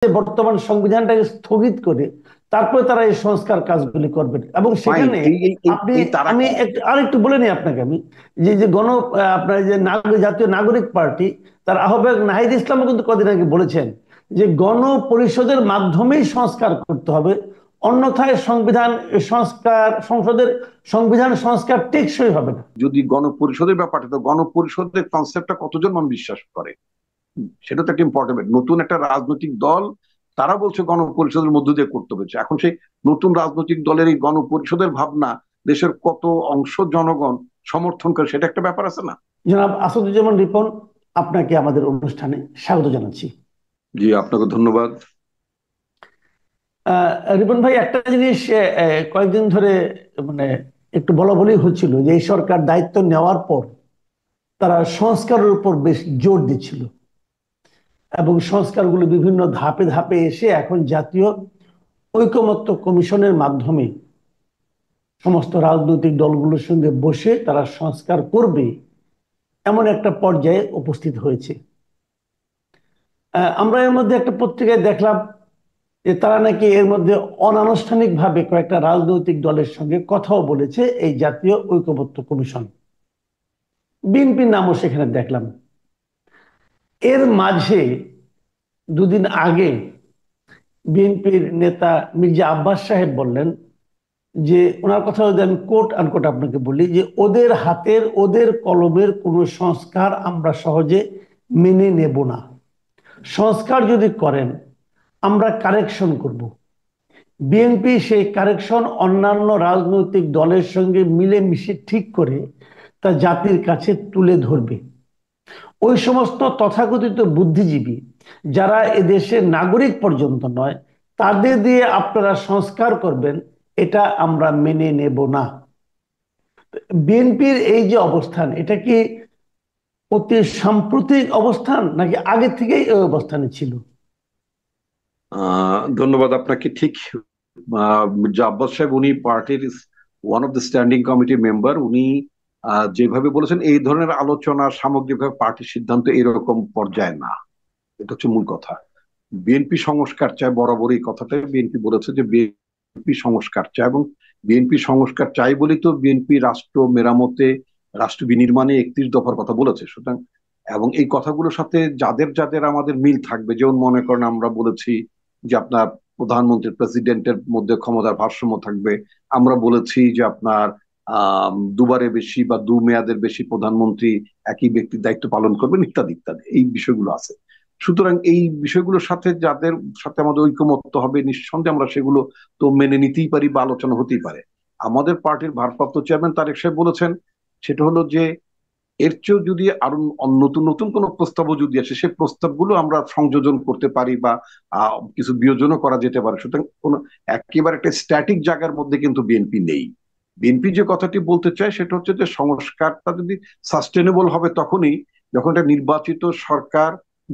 বর্তমান সংবিধানটাকে স্থগিত করে তারপরে তারা এই সংস্কার কাজগুলি করবেন এবং ফাইন। সেখানে এই এই এই আপনি এই তারা আমি আরেকটু বলে নিই আপনাকে আমি যে যে আপনার যে জাতীয় নাগরিক পার্টি তার আহ্বায়ক নাহিদ ইসলামও কিন্তু কদিন আগে বলেছেন যে গণপরিষদের মাধ্যমেই সংস্কার করতে হবে, অন্যথায় সংসদের সংবিধান সংস্কার টেকসই হবে না। যদি গণপরিষদের ব্যাপারটা, তো গণপরিষদের কনসেপ্টটা কতজন মানুষ বিশ্বাস করে সেটা তো একটা ইম্পর্টেন্ট। নতুন একটা রাজনৈতিক দল, তারা বলছে গণপরিষদের মধ্য দিয়ে করতে হচ্ছে। এখন সেই নতুন রাজনৈতিক দলের এই গণপরিষদের ভাবনা দেশের কত অংশ জনগণ সমর্থন করে, সেটা একটা ব্যাপার আছে না? জনাব আসাদুজ্জামান রিপন, আপনাকে আমাদের অনুষ্ঠানে স্বাগত জানাচ্ছি। জি, আপনাকে ধন্যবাদ। রিপন ভাই, একটা জিনিস কয়েকদিন ধরে মানে একটু বলা বলি হচ্ছিল যে এই সরকার দায়িত্ব নেওয়ার পর তারা সংস্কারের উপর বেশ জোর দিচ্ছিল এবং সংস্কারগুলো বিভিন্ন ধাপে ধাপে এসে এখন জাতীয় ঐকমত্য কমিশনের মাধ্যমে সমস্ত রাজনৈতিক দলগুলোর সঙ্গে বসে তারা সংস্কার করবে এমন একটা পর্যায়ে উপস্থিত হয়েছে। আমরা এর মধ্যে একটা পত্রিকায় দেখলাম যে তারা নাকি এর মধ্যে অনানুষ্ঠানিকভাবে কয়েকটা রাজনৈতিক দলের সঙ্গে কথাও বলেছে এই জাতীয় ঐকমত্য কমিশন। বিএনপির নামও সেখানে দেখলাম। এর মাঝে দুদিন আগে বিএনপির নেতা মির্জা আব্বাস সাহেব বললেন যে, ওনার কথা যদি আমি কোট আনকোট আপনাকে বলি, যে ওদের হাতের ওদের কলমের কোনো সংস্কার আমরা সহজে মেনে নেব না। সংস্কার যদি করেন আমরা কারেকশন করব। বিএনপি সেই কারেকশন অন্যান্য রাজনৈতিক দলের সঙ্গে মিলেমিশে ঠিক করে তা জাতির কাছে তুলে ধরবে। ওই সমস্ত তথাকথিত বুদ্ধিজীবী যারা এদেশের নাগরিক পর্যন্ত নয়, তাদের দিয়ে আপনারা সংস্কার করবেন, এটা আমরা মেনে নেব না। বিএনপির এই যে অবস্থান, এটা কি অতি সাম্প্রতিক অবস্থান নাকি আগে থেকেই এই অবস্থানে ছিল? ধন্যবাদ আপনাকে। ঠিক মির্জা আব্বাস সাহেব, উনি পার্টির one of the standing committee member. উনি যেভাবে বলেছেন, এই ধরনের আলোচনা সামগ্রিকভাবে পার্টির সিদ্ধান্ত এরকম পর্যায়ে না। এটা হচ্ছে মূল কথা। বিএনপি সংস্কার চায়, বরাবরই এই কথাটাই বিএনপি বলেছে যে বিএনপি সংস্কার চায়, এবং বিএনপি সংস্কার চাই বলেই তো বিএনপি রাষ্ট্র মেরামতে, রাষ্ট্র বিনির্মাণে 31 দফার কথা বলেছে। সুতরাং এবং এই কথাগুলোর সাথে যাদের যাদের আমাদের মিল থাকবে, যেমন মনে করেন আমরা বলেছি যে আপনার প্রধানমন্ত্রী প্রেসিডেন্টের মধ্যে ক্ষমতার ভারসাম্য থাকবে। আমরা বলেছি যে আপনার দুবারে বেশি বা মেয়াদের বেশি প্রধানমন্ত্রী একই ব্যক্তির দায়িত্ব পালন করবেন, ইত্যাদি ইত্যাদি এই বিষয়গুলো আছে। সুতরাং এই বিষয়গুলোর সাথে যাদের সাথে আমাদের ঐকমত্য হবে, নিঃসন্দেহে আমরা সেগুলো তো মেনে নিতেই পারি বা আলোচনা হতেই পারে। আমাদের পার্টির ভারপ্রাপ্ত চেয়ারম্যান তারেক সাহেব বলেছেন, সেটা হলো যে এর চেয়েও যদি আরো নতুন নতুন কোনো প্রস্তাবও যদি আসে, সেই প্রস্তাবগুলো আমরা সংযোজন করতে পারি বা কিছু বিয়োজনও করা যেতে পারে। সুতরাং কোনো একেবারে একটা স্ট্যাটিক জায়গার মধ্যে কিন্তু বিএনপি নেই। বিএনপি যে কথাটি বলতে চায় সেটা হচ্ছে যে সংস্কারটা যদি সাস্টেনেবল হবে তখনই যখন একটা নির্বাচিত সরকার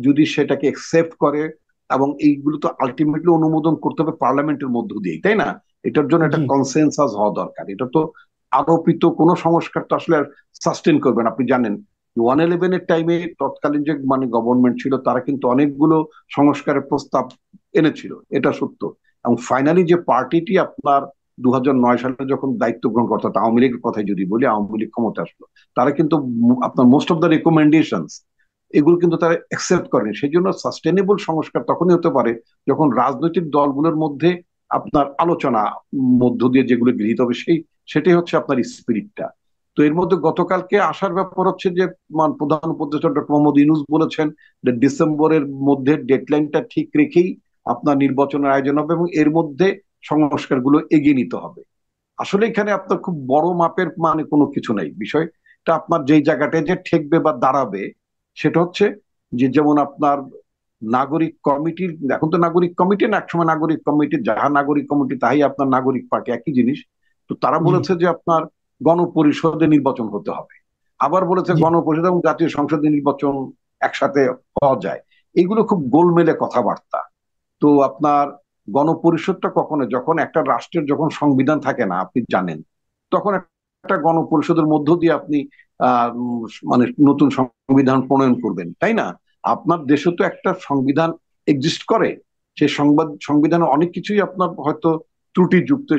যদি সেটাকে একসেপ্ট করে, এবং এইগুলো তো আলটিমেটলি অনুমোদন করতে হবে পার্লামেন্টের মধ্য দিয়ে, তাই না? এটার জন্য একটা জি। কনসেনসাস হওয়া দরকার। এটা তো আরোপিত কোনো সংস্কার তো আসলে সাস্টেন করবেন। আপনি জানেন 111-এর টাইমে তৎকালীন যে মানে গভর্নমেন্ট ছিল, তারা কিন্তু অনেকগুলো সংস্কারের প্রস্তাব এনেছিল, এটা সত্য। এবং ফাইনালি যে পার্টিটি আপনার 2009 সালে যখন দায়িত্ব গ্রহণ করতে, আওয়ামী লীগের কথাই যদি বলি, আওয়ামী লীগ ক্ষমতা আসলো, তারা কিন্তু আপনার মোস্ট অফ দ্য রেকমেন্ডেশনস এগুলো কিন্তু তারা অ্যাকসেপ্ট করেনি। সেই জন্য সাস্টেনেবল সংস্কার তখনই হতে পারে যখন রাজনৈতিক দলগুলোর মধ্যে আপনার আলোচনা মধ্য দিয়ে যেগুলো গৃহীত হবে, সেটাই হচ্ছে আপনার স্পিরিটটা। তো এর মধ্যে গতকালকে আসার ব্যাপার হচ্ছে যে প্রধান উপদেষ্টা ডক্টর মোহাম্মদ ইউনূস বলেছেন যে ডিসেম্বরের মধ্যে ডেডলাইনটা ঠিক রেখেই আপনার নির্বাচনের আয়োজন হবে এবং এর মধ্যে সংস্কারগুলো এগিয়ে নিতে হবে। আসলে এখানে আপনার খুব বড় মাপের মানে কোনো কিছু নাই। বিষয়টা আপনার যেই জায়গাটায় যে ঠেকবে বা দাঁড়াবে সেটা হচ্ছে যে, যেমন আপনার নাগরিক কমিটির, এখন তো নাগরিক কমিটি না, একসময় নাগরিক কমিটি, যাহা নাগরিক কমিটি তাই আপনার নাগরিক পার্টি, একই জিনিস। তো তারা জি। বলেছে যে আপনার গণপরিষদে নির্বাচন হতে হবে। আবার বলেছে জি। গণপরিষদ এবং জাতীয় সংসদে নির্বাচন একসাথে হওয়া যায়। এগুলো খুব গোলমেলে কথাবার্তা। তো আপনার গণপরিষদটা কখনো, যখন একটা রাষ্ট্রের যখন সংবিধান থাকে না, আপনি জানেন, তখন একটা গণপরিষদের মধ্য দিয়ে আপনি মানে নতুন সংবিধান প্রণয়ন করবেন, তাই না? আপনার দেশে তো একটা সংবিধান এক্সিস্ট করে। সেই সংবিধানে অনেক কিছুই আপনার হয়তো ত্রুটিযুক্ত।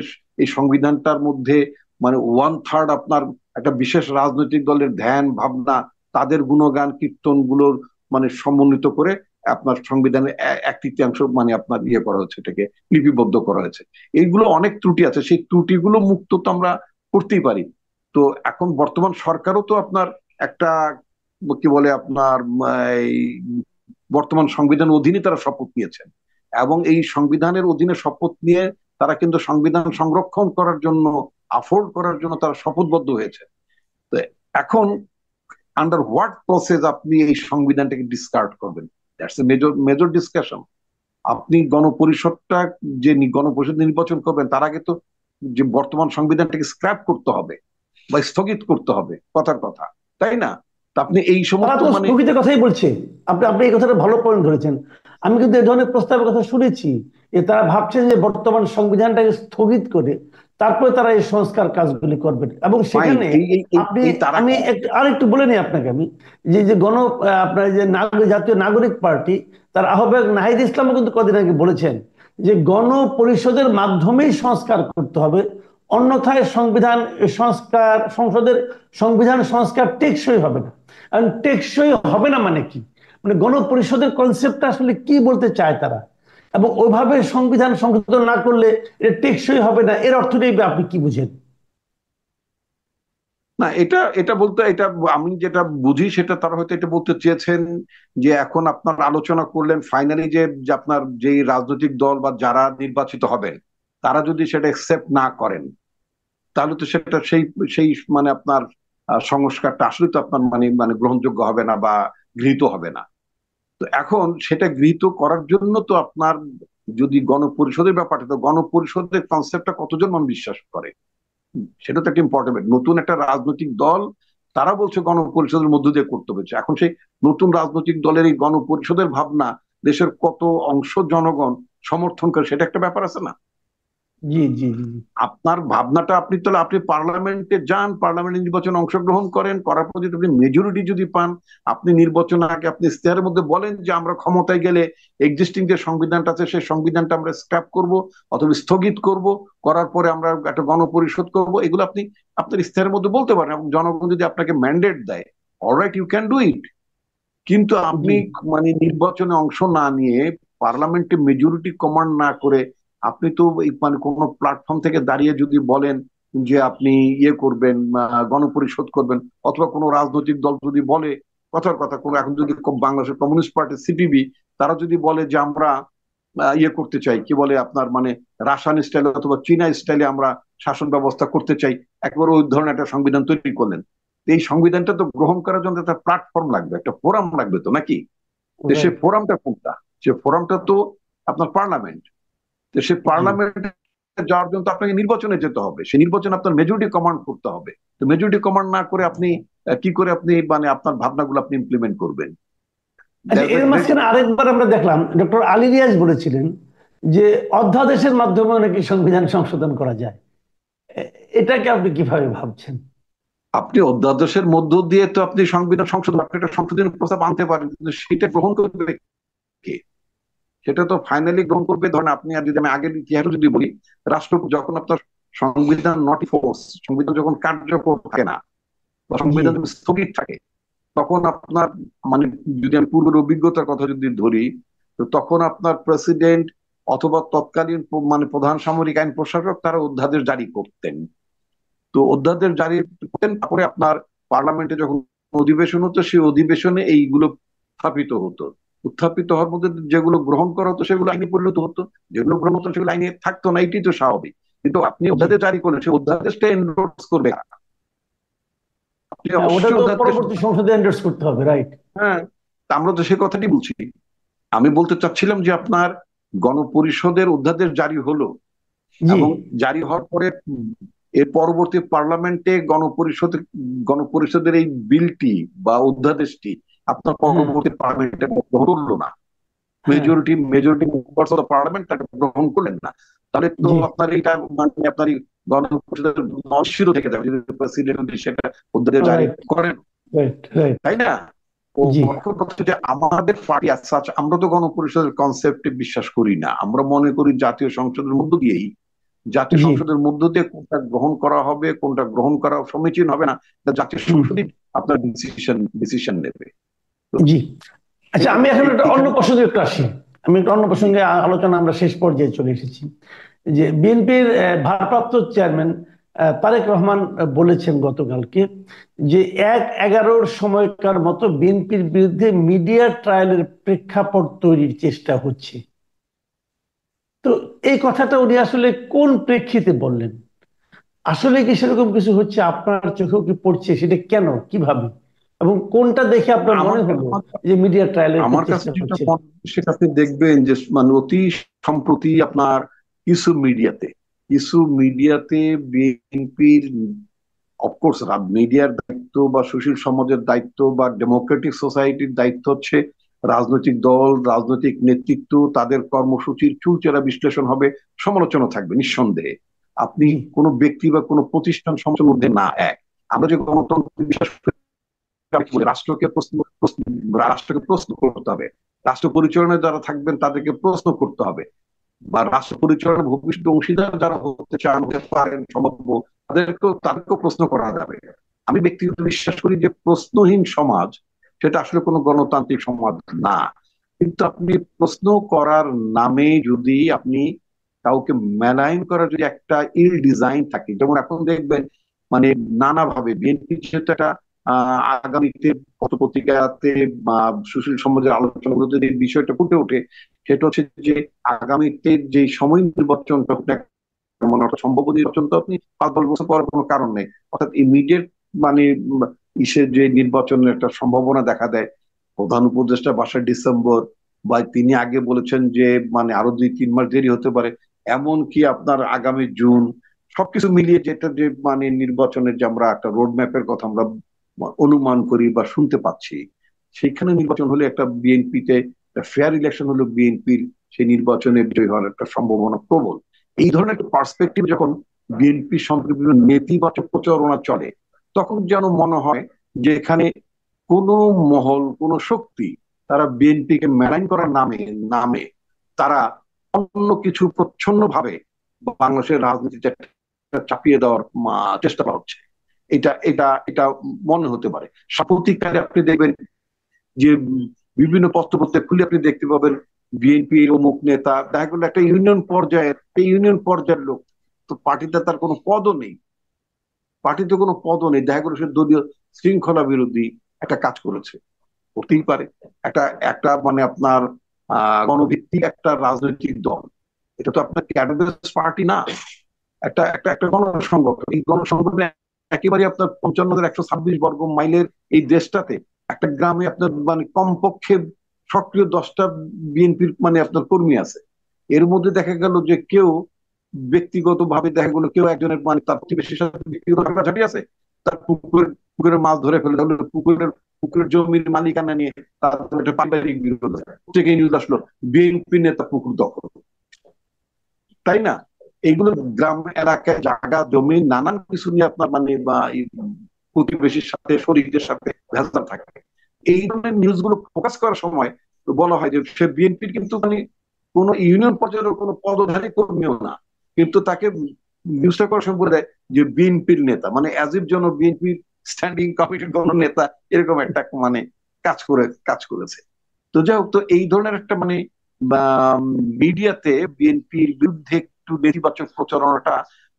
এই সংবিধানটার মধ্যে মানে 1/3 আপনার একটা বিশেষ রাজনৈতিক দলের ধ্যান ভাবনা, তাদের গুণগান কীর্তন গুলোর মানে সমন্বিত করে আপনার সংবিধানের 1/3 মানে আপনার ইয়ে করা হয়েছে, এটাকে লিপিবদ্ধ করা হয়েছে। এইগুলো অনেক ত্রুটি আছে, সেই ত্রুটিগুলো মুক্ত তো আমরা করতেই পারি। তো এখন বর্তমান সরকারও তো আপনার একটা কি বলে আপনার এই বর্তমান সংবিধান অধীনে তারা শপথ নিয়েছেন, এবং এই সংবিধানের অধীনে শপথ নিয়ে তারা কিন্তু সংবিধান সংরক্ষণ করার জন্য, আফোর্ড করার জন্য তারা শপথবদ্ধ হয়েছে। তো এখন আন্ডার হোয়াট প্রসেস আপনি এই সংবিধানটাকে ডিসকার্ড করবেন? That's a major major discussion. আপনি গণপরিষদটা যে গণপরিষদ নির্বাচন করবেন, তার আগে তো যে বর্তমান সংবিধানটাকে স্ক্র্যাপ করতে হবে বা স্থগিত করতে হবে, কথার কথা, তাই না? তা আপনি এই তারা সমস্ত তো মানে স্থগিতের কথাই বলছে। আপনি আপনি এই কথাটা ভালো পয়েন্ট ধরেছেন। আমি কিন্তু এই ধরনের প্রস্তাবের কথা শুনেছি, যে তারা ভাবছেন যে বর্তমান সংবিধানটাকে স্থগিত করে তারপরে তারা এই সংস্কার কাজগুলি করবেন, এবং ফাইন। সেখানে এই এই এই আপনি, এই তারা আমি আরেকটু বলে নিই আপনাকে আমি, যে যে আপনার যে জাতীয় নাগরিক পার্টি, তার আহ্বায়ক নাহিদ ইসলামও কিন্তু কদিন আগে বলেছেন যে গণপরিষদের মাধ্যমেই সংস্কার করতে হবে, অন্যথায় সংসদের সংবিধান সংস্কার টেকসই হবে না। কারণ টেকসই হবে না মানে কি, মানে গণপরিষদের কনসেপ্টটা আসলে কি বলতে চায় তারা, এবং ওইভাবে সংবিধান সংশোধন না করলে এটা টেকসই হবে না, এর অর্থটাই বা আপনি কি বুঝেন? না, এটা এটা বলতে, এটা আমি যেটা বুঝি সেটা তারা হয়তো এটা বলতে চেয়েছেন যে এখন আপনার আলোচনা করলেন ফাইনালি যে যে আপনার যেই রাজনৈতিক দল বা যারা নির্বাচিত হবেন, তারা যদি সেটা একসেপ্ট না করেন, তাহলে তো সেটা সেই সেই মানে আপনার সংস্কারটা আসলে তো আপনার মানে মানে গ্রহণযোগ্য হবে না বা গৃহীত হবে না। তো এখন সেটা গৃহীত করার জন্য তো আপনার যদি গণপরিষদের ব্যাপারটা, তো গণপরিষদের কনসেপ্টটা কতজন মানুষ বিশ্বাস করে, সেটা তো একটা ইম্পর্টেন্ট। নতুন একটা রাজনৈতিক দল, তারা বলছে গণপরিষদের মধ্য দিয়ে করতে হচ্ছে। এখন সেই নতুন রাজনৈতিক দলের এই গণপরিষদের ভাবনা দেশের কত অংশ জনগণ সমর্থন করে, সেটা একটা ব্যাপার আছে না? জি জি জি জি। আপনার ভাবনাটা আপনি তাহলে আপনি পার্লামেন্টে যান, পার্লামেন্ট নির্বাচনে অংশগ্রহণ করেন, করার পর যদি আপনি মেজরিটি যদি পান, আপনি নির্বাচন আগে আপনি ইশতেহারের মধ্যে বলেন যে আমরা ক্ষমতায় গেলে এক্সিস্টিং যে সংবিধানটা আছে সেই সংবিধানটা আমরা স্ক্র্যাপ করব অথবা স্থগিত করব, করার পরে আমরা একটা গণপরিষদ করব। এগুলো আপনি আপনার ইশতেহারের মধ্যে বলতে পারেন, এবং জনগণ যদি আপনাকে ম্যান্ডেট দেয়, alright, you can do it. কিন্তু জি। আপনি মানে নির্বাচনে অংশ না নিয়ে, পার্লামেন্টে মেজরিটি কমান্ড না করে, আপনি তো এই মানে কোনো প্ল্যাটফর্ম থেকে দাঁড়িয়ে যদি বলেন যে আপনি ইয়ে করবেন, গণপরিষদ করবেন, অথবা কোনো রাজনৈতিক দল যদি বলে, কথার কথা, কোনো এখন যদি বাংলাদেশের কমিউনিস্ট পার্টি সিপিবি, তারা যদি বলে যে আমরা ইয়ে করতে চাই, কি বলে আপনার মানে রাশিয়ান স্টাইলে অথবা চীনা স্টাইলে আমরা শাসন ব্যবস্থা করতে চাই, একবার ওই ধরনের একটা সংবিধান তৈরি করলেন। এই সংবিধানটা তো গ্রহণ করার জন্য একটা প্ল্যাটফর্ম লাগবে, একটা ফোরাম লাগবে তো, নাকি? তো সেই রাইট। ফোরামটা কোনটা? সে ফোরামটা তো আপনার পার্লামেন্ট। তো সেই জি। পার্লামেন্টে যাওয়ার জন্য তো আপনাকে নির্বাচনে যেতে হবে, সেই নির্বাচনে আপনার মেজরিটি কমান্ড করতে হবে। তো মেজরিটি কমান্ড না করে আপনি কি করে আপনি মানে আপনার ভাবনাগুলো আপনি ইমপ্লিমেন্ট করবেন? আচ্ছা, এর মাঝখানে আরেকবার আমরা দেখলাম ডক্টর আলী রিয়াজ বলেছিলেন যে অধ্যাদেশের মাধ্যমে নাকি সংবিধান সংশোধন করা যায়। এটাকে আপনি কিভাবে ভাবছেন? আপনি অধ্যাদেশের মধ্য দিয়ে তো আপনি সংবিধান সংশোধন, আপনি একটা সংশোধনের প্রস্তাব আনতে পারেন, কিন্তু সেটা গ্রহণ করবে কে? সেটা তো ফাইনালি গ্রহণ করবে, ধরেন আপনি, আর যদি আমি আগের ইতিহাস যদি বলি, রাষ্ট্রপতি যখন আপনার সংবিধান নট ফোর্স, সংবিধান যখন কার্যকর থাকে না বা জি। সংবিধান যদি স্থগিত থাকে, তখন আপনার মানে যদি আমি পূর্বের অভিজ্ঞতার কথা যদি ধরি, তো তখন আপনার প্রেসিডেন্ট অথবা তৎকালীন মানে প্রধান সামরিক আইন প্রশাসক তারা অধ্যাদেশ জারি করতেন। তো অধ্যাদেশ জারি করতেন, তারপরে আপনার পার্লামেন্টে যখন অধিবেশন হতো, সেই অধিবেশনে এইগুলো উত্থাপিত হতো। উত্থাপিত হওয়ার মধ্যে যেগুলো গ্রহণ করা হতো সেগুলো আইনে পরিণত হতো, যেগুলো গ্রহণ হতো সেগুলো আইনে থাকতো না, এটি তো স্বাভাবিক। কিন্তু আপনি জি। অধ্যাদেশ জারি করলেন, সেই অধ্যাদেশটা এনডোর্স করবে কারা? আপনি হ্যাঁ, ওটা অবশ্যই তো অধ্যাদেশ, পরবর্তী সংসদে এন্ডোর্স করতে হবে, রাইট? হ্যাঁ, তা আমরা তো সে কথাটি বলছি। আমি বলতে চাচ্ছিলাম যে আপনার গণপরিষদের অধ্যাদেশ জারি হলো, জি। এবং জারি হওয়ার পরে এর পরবর্তী পার্লামেন্টে গণপরিষদের গণপরিষদের এই বিলটি বা অধ্যাদেশটি আপনার হ্যাঁ। পরবর্তী পার্লামেন্টে গ্রহণ করলো না, হ্যাঁ। মেজরিটি মেম্বার্স অফ পার্লামেন্ট তাকে গ্রহণ করলেন না, তাহলে তো জি। আপনার এটা মানে আপনার এই গণপরিষদের অনিশ্চিত থেকে যাবে যদি প্রেসিডেন্ট সেটা অধ্যাদেশ জারি রাইট। করেন, রাইট। রাইট। তাই না? জি এখন কথা হচ্ছে যে আমাদের পার্টি as such আমরা তো গণপরিষদের কনসেপ্টে বিশ্বাস করি না। আমরা মনে করি জাতীয় সংসদের মধ্য দিয়েই, জাতীয় জি সংসদের মধ্য দিয়ে কোনটা গ্রহণ করা হবে, কোনটা গ্রহণ করা সমীচীন হবে না, তা জাতীয় হুম সংসদই আপনার ডিসিশন নেবে। তো জি। আচ্ছা, আমি এখন একটা অন্য এখানে প্রসঙ্গে একটু আসি। আমি একটা অন্য জি প্রসঙ্গে আলোচনা আমরা শেষ পর্যায়ে চলে এসেছি। যে বিএনপির ভারপ্রাপ্ত চেয়ারম্যান তারেক রহমান বলেছেন গতকালকে যে ১/১১ সময়কার মতো বিএনপির বিরুদ্ধে মিডিয়া ট্রায়ালের প্রেক্ষাপট তৈরির চেষ্টা হচ্ছে। তো এই কথাটা উনি আসলে কোন প্রেক্ষিতে বললেন? আসলে কি সেরকম কিছু হচ্ছে? আপনার চোখেও কি পড়ছে? সেটা কেন, কিভাবে, এবং কোনটা দেখে আপনার আমার মনে হলো যে মিডিয়া ট্রায়ালের একটা আমার কাছে চেষ্টা যেটা হচ্ছে? মনে হয় সেটা আপনি দেখবেন যে মানে অতি সম্প্রতি আপনার কিছু মিডিয়াতে বিএনপির, অফকোর্স মিডিয়ার দায়িত্ব বা সুশীল সমাজের দায়িত্ব বা ডেমোক্রেটিক সোসাইটির দায়িত্ব হচ্ছে রাজনৈতিক দল, রাজনৈতিক নেতৃত্ব, তাদের কর্মসূচির চুলচেরা বিশ্লেষণ হবে, সমালোচনা থাকবে নিঃসন্দেহে। আপনি জি কোনো ব্যক্তি বা কোনো প্রতিষ্ঠান সমালোচনার মধ্যে না এক। আমরা যে গণতন্ত্র বিশ্বাস করি, রাষ্ট্রকে প্রশ্ন করতে হবে, রাষ্ট্র পরিচালনায় যারা থাকবেন তাদেরকে প্রশ্ন করতে হবে, বা রাষ্ট্র পরিচালনার ভবিষ্যৎ অংশীদার যারা হতে চান, হতে পারেন সম্ভব, তাদেরকেও প্রশ্ন করা যাবে। আমি ব্যক্তিগত বিশ্বাস করি যে প্রশ্নহীন সমাজ সেটা আসলে কোনো গণতান্ত্রিক সমাজ না। কিন্তু আপনি প্রশ্ন করার নামে যদি আপনি কাউকে মেলাইন করার যদি একটা ইল ডিজাইন থাকে, যেমন এখন দেখবেন মানে নানাভাবে বিএনপি যেহেতু একটা আগামীতে পত্রিকাতে সুশীল সমাজের আলোচনাগুলোতে যে বিষয়টা ফুটে ওঠে, সেটা হচ্ছে যে আগামীতে যে সময় নির্বাচনটা মানে একটা সম্ভাব্য নির্বাচন তো আপনি 5-10 বছর পর কোনো কারণ নেই, অর্থাৎ ইমিডিয়েট মানে ইসের যে নির্বাচনের একটা সম্ভাবনা দেখা দেয়। প্রধান উপদেষ্টা বাসায় ডিসেম্বর, বা তিনি আগে বলেছেন যে মানে আরো 2-3 মাস দেরি হতে পারে, এমন কি আপনার আগামী জুন, সবকিছু মিলিয়ে যেটা যে মানে নির্বাচনের যে আমরা একটা রোড ম্যাপের কথা আমরা অনুমান করি বা শুনতে পাচ্ছি, সেখানে নির্বাচন হলে একটা বিএনপিতে ফেয়ার ইলেকশন হলো বিএনপির সেই নির্বাচনে বিজয়ী হওয়ার একটা সম্ভাবনা প্রবল। এই ধরনের একটা পার্সপেক্টিভ যখন বিএনপি সম্পর্কে বিভিন্ন নেতিবাচক প্রচারণা চলে, তখন যেন মনে হয় যে এখানে কোন মহল, কোন শক্তি তারা বিএনপিকে মেলাইন করার নামে নামে তারা অন্য কিছু প্রচ্ছন্ন ভাবে বাংলাদেশের রাজনীতিতে চাপিয়ে দেওয়ার চেষ্টা করা হচ্ছে। এটা এটা এটা মনে হতে পারে। সাম্প্রতিককালে আপনি দেখবেন যে বিভিন্ন পত্রপত্রিকা খুলে আপনি দেখতে পাবেন বিএনপি অমুক নেতা, দেখা গেল একটা ইউনিয়ন পর্যায়ের লোক, তো পার্টিতে তার কোনো পদও নেই, পার্টিতে কোনো পদও নেই, দেখা গেল সে দলীয় শৃঙ্খলা বিরোধী একটা কাজ করেছে। করতেই পারে, একটা একটা মানে আপনার গণভিত্তিক একটা রাজনৈতিক দল, এটা তো আপনার ক্যাডার পার্টি না, একটা একটা একটা গণসংগঠন। এই গণসংগঠনে একেবারে আপনার 55,126 বর্গ মাইলের এই দেশটাতে একটা গ্রামে আপনার মানে কমপক্ষে সক্রিয় 10টা বিএনপির মানে আপনার কর্মী আছে। এর মধ্যে দেখা গেল যে কেউ ব্যক্তিগত ভাবে দেখা গেল কেউ একজনের মানে তার প্রতিবেশীর সাথে ব্যক্তিগত ঝাঁটি আছে, তার পুকুরের মাছ ধরে ফেলে, তাহলে পুকুরের জমির মালিকানা নিয়ে তাদের একটা পারিবারিক বিরোধ আছে, থেকে নিউজ আসলো বিএনপি নেতা পুকুর দখল, তাই না? এইগুলো গ্রাম এলাকায় জায়গা জমি নানান কিছু নিয়ে আপনার মানে বা প্রতিবেশীর সাথে শরীরদের সাথে ভেজাল থাকে। এই ধরনের নিউজ গুলো ফোকাস করার সময় বলা হয় যে সে বিএনপির কিন্তু মানে কোন ইউনিয়ন পর্যায়ের কোনো পদধারী কর্মীও না, কিন্তু তাকে নিউজটা করার সময় বলে দেয় যে বিএনপির নেতা, মানে অ্যাজ ইফ যেন বিএনপির স্ট্যান্ডিং কমিটির কোন নেতা এরকম একটা মানে কাজ করেছে। তো যাই হোক, তো এই ধরনের একটা মানে মিডিয়াতে বিএনপির বিরুদ্ধে একটু নেতিবাচক প্রচারণাটা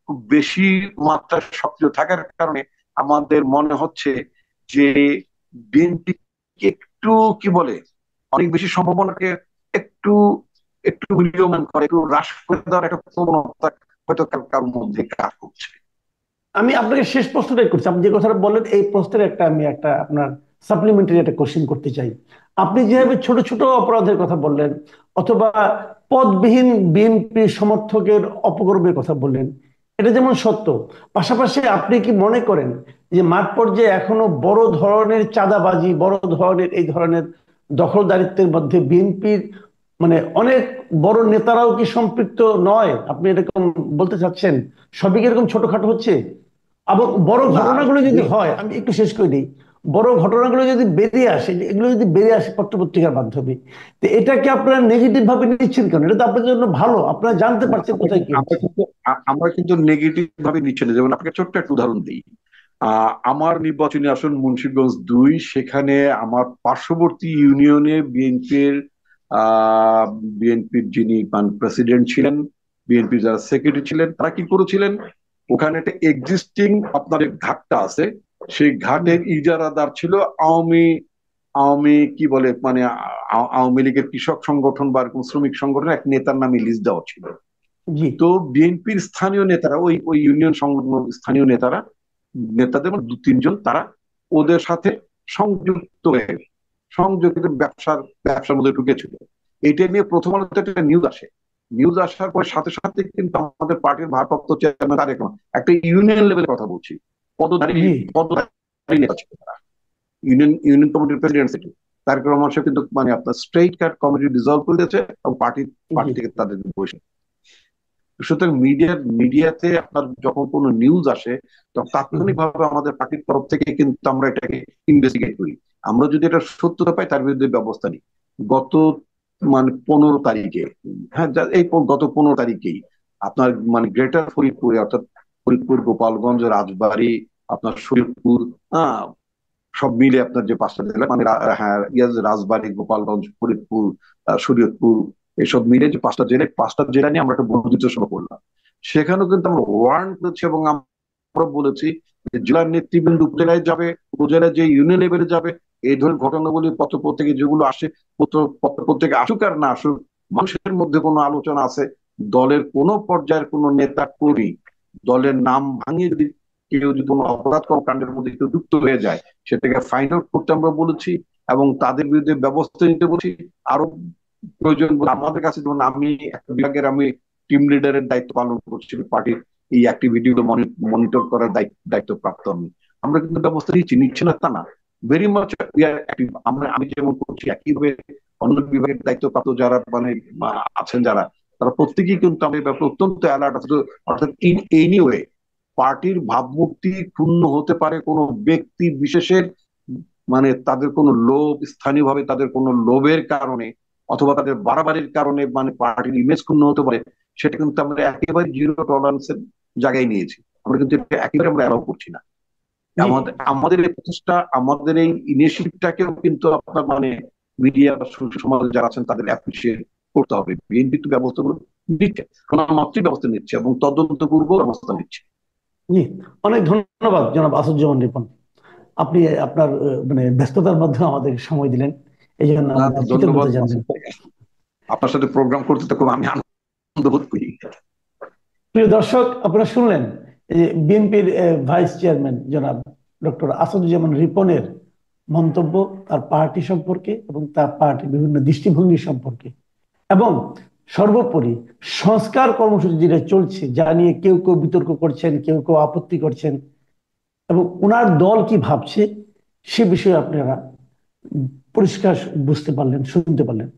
খুব বেশি মাত্রায় সক্রিয় থাকার কারণে আমাদের মনে হচ্ছে যে বিএনপি একটু কি বলে অনেক বেশি সম্ভাবনাকে একটু একটু মূল্যমান করে, একটু হ্রাস করে দেওয়ার একটা প্রবণতা হয়তো কারোর মধ্যে কাজ করছে। আমি আপনাকে শেষ প্রশ্নটাই করছি। আপনি যে কথাটা বললেন এই প্রশ্নের আমি একটা আপনার সাপ্লিমেন্টারি একটা কোশ্চেন করতে চাই। আপনি যেভাবে ছোট ছোট অপরাধের কথা বললেন, অথবা পদবিহীন বিএনপি সমর্থকের অপকর্মের কথা বললেন, এটা যেমন সত্য, পাশাপাশি আপনি কি মনে করেন যে মাঠ পর্যায়ে এখনো বড় ধরনের চাঁদাবাজি, বড় ধরনের এই ধরনের দখলদারিত্বের মধ্যে বিএনপির মানে অনেক বড় নেতারাও কি সম্পৃক্ত নয়? আপনি এরকম বলতে চাচ্ছেন সবই কি এরকম ছোটখাটো হচ্ছে? এবং বড় না, ঘটনাগুলো যদি হয়, আমি একটু শেষ করে দিই, বড় ঘটনাগুলো যদি বেরিয়ে আসে, এগুলো যদি বেরিয়ে আসে পত্রপত্রিকার মাধ্যমে, তো এটাকে আপনারা নেগেটিভ ভাবে নিচ্ছেন কেন? এটা তো আপনাদের জন্য ভালো, আপনারা জানতে পারছেন কোথায় কি আমরা হচ্ছে। কিন্তু আমরা কিন্তু নেগেটিভ ভাবে নিচ্ছি না। যেমন আপনাকে ছোট্ট একটা উদাহরণ দিই। আমার নির্বাচনী আসন মুন্সিগঞ্জ 2, সেখানে আমার পার্শ্ববর্তী ইউনিয়নে বিএনপির যিনি প্রেসিডেন্ট ছিলেন, বিএনপির যারা সেক্রেটারি ছিলেন, তারা কি করেছিলেন, ওখানে একটা এক্সিস্টিং আপনার ঘাটটা আছে, সেই হুম, ঘাটের ইজারাদার ছিল আওয়ামী আওয়ামী কি বলে মানে আওয়ামী লীগের কৃষক সংগঠন বা এরকম শ্রমিক সংগঠনের এক নেতার নামে লিস্ট দেওয়া ছিল। জি, তো বিএনপির স্থানীয় নেতারা, ওই ওই ইউনিয়ন সংগঠন স্থানীয় নেতারা, নেতাদের মধ্যে 2-3 জন তারা ওদের সাথে সংযুক্ত হয়ে সংযুক্ত ব্যবসার ব্যবসার মধ্যে ঢুকেছিল। এটা নিয়ে প্রথম আলোতে একটা নিউজ আসে। নিউজ আসার পরে সাথে সাথে কিন্তু আমাদের পার্টির ভারপ্রাপ্ত চেয়ারম্যান তারেক রহমান, একটা ইউনিয়ন লেভেলের কথা বলছি, পদধারী জি, পদধারী নেতা ছিল তারা, ইউনিয়ন ইউনিয়ন কমিটির প্রেসিডেন্ট ছিল। তারেক রহমান সাহেব কিন্তু আপনার স্ট্রেইট কাট কমিটি ডিসলভ করে দিয়েছে এবং পার্টি জি, পার্টি থেকে তাদের বসে। সুতরাং মিডিয়াতে আপনার যখন কোনো নিউজ আসে, তখন হুম, তাৎক্ষণিকভাবে আমাদের পার্টির তরফ থেকে কিন্তু আমরা এটাকে ইনভেস্টিগেট করি। আমরা যদি এটা সত্যতা পাই, তার বিরুদ্ধে ব্যবস্থা নিই। গত 15 তারিখে, হ্যাঁ, এই গত 15 তারিখেই আপনার গ্রেটার ফরিদপুরে, অর্থাৎ ফরিদপুর, গোপালগঞ্জ, রাজবাড়ী, আপনার শরীয়তপুর, হ্যাঁ, সব মিলে আপনার যে 5টা জেলা, হ্যাঁ, রাজবাড়ী, গোপালগঞ্জ, ফরিদপুর, শরীয়তপুর, এসব মিলে যে 5টা জেলা, 5টা জেলা নিয়ে আমরা একটা বর্ধিত সভা করলাম। সেখানেও কিন্তু আমরা ওয়ার্ন করেছি এবং আমরা বলেছি যে জেলার নেতৃবৃন্দ উপজেলায় যাবে, উপজেলায় যে ইউনিয়ন লেভেলে যাবে, এই ধরনের ঘটনাগুলি পত্রপত্রিকা যেগুলো আসে, পত্রপত্রিকা আসুক আর না আসুক, মানুষের মধ্যে কোনো আলোচনা আছে, দলের কোনো পর্যায়ের কোনো নেতা কর্মী দলের নাম ভাঙিয়ে যদি কেউ যদি কোনো অপরাধ কর্মকাণ্ডের মধ্যে কেউ যুক্ত হয়ে যায়, সেটাকে ফাইন্ড আউট করতে আমরা বলেছি এবং তাদের বিরুদ্ধে ব্যবস্থা নিতে বলছি। আরো প্রয়োজন বলে আমাদের কাছে, যেমন আমি একটা বিভাগের টিম লিডারের দায়িত্ব পালন করছি, পার্টির এই অ্যাক্টিভিটি গুলো মনিটর করার দায়িত্ব প্রাপ্ত আমি। আমরা কিন্তু ব্যবস্থা নিচ্ছি না তা না, very much we are active. আমি যেমন করছি, একইভাবে অন্য বিভাগের দায়িত্বপ্রাপ্ত যারা আছেন, যারা তারা প্রত্যেকেই কিন্তু আমাদের ব্যাপারে অত্যন্ত অ্যালার্ট আছে। অর্থাৎ ইন এনি ওয়ে পার্টির ভাবমূর্তি ক্ষুণ্ণ হতে পারে কোনো ব্যক্তি বিশেষের, তাদের কোনো লোভ, স্থানীয়ভাবে তাদের কোনো লোভের কারণে অথবা তাদের বাড়াবাড়ির কারণে পার্টির ইমেজ ক্ষুণ্ণ হতে পারে, সেটা কিন্তু আমরা একেবারে জিরো টলারেন্সের জায়গায় নিয়েছি। আমরা কিন্তু এটা একেবারে আমরা অ্যালাউ করছি না। জি, আমাদের আমাদের এই প্রচেষ্টা, আমাদের এই ইনিশিয়েটিভটাকেও কিন্তু আপনার মিডিয়া বা সমাজ যারা আছেন তাদের অ্যাপ্রিসিয়েট করতে হবে। বিএনপি তো ব্যবস্থাগুলো নিচ্ছে, মাত্রই ব্যবস্থা নিচ্ছে এবং তদন্তপূর্ব ব্যবস্থা নিচ্ছে। জি। অনেক ধন্যবাদ জনাব আসাদুজ্জামান রিপন। আপনি আপনার ব্যস্ততার মধ্যে আমাদের সময় দিলেন, এই জন্য না না, আমাদের ধন্যবাদ কৃতজ্ঞতা জানবেন। মাসুদ ভাই। আপনার সাথে প্রোগ্রাম করতে তো খুব আমি আনন্দ বোধ করি। প্রিয় দর্শক, আপনারা শুনলেন এই যে বিএনপির ভাইস চেয়ারম্যান জনাব ডক্টর আসাদুজ্জামান রিপনের মন্তব্য, তার পার্টি সম্পর্কে এবং তার পার্টির বিভিন্ন দৃষ্টিভঙ্গি সম্পর্কে, এবং সর্বোপরি সংস্কার কর্মসূচি যেটা চলছে, যা নিয়ে কেউ কেউ বিতর্ক করছেন, কেউ কেউ আপত্তি করছেন, এবং ওনার দল কি ভাবছে সে বিষয়ে আপনারা পরিষ্কার বুঝতে পারলেন, শুনতে পারলেন।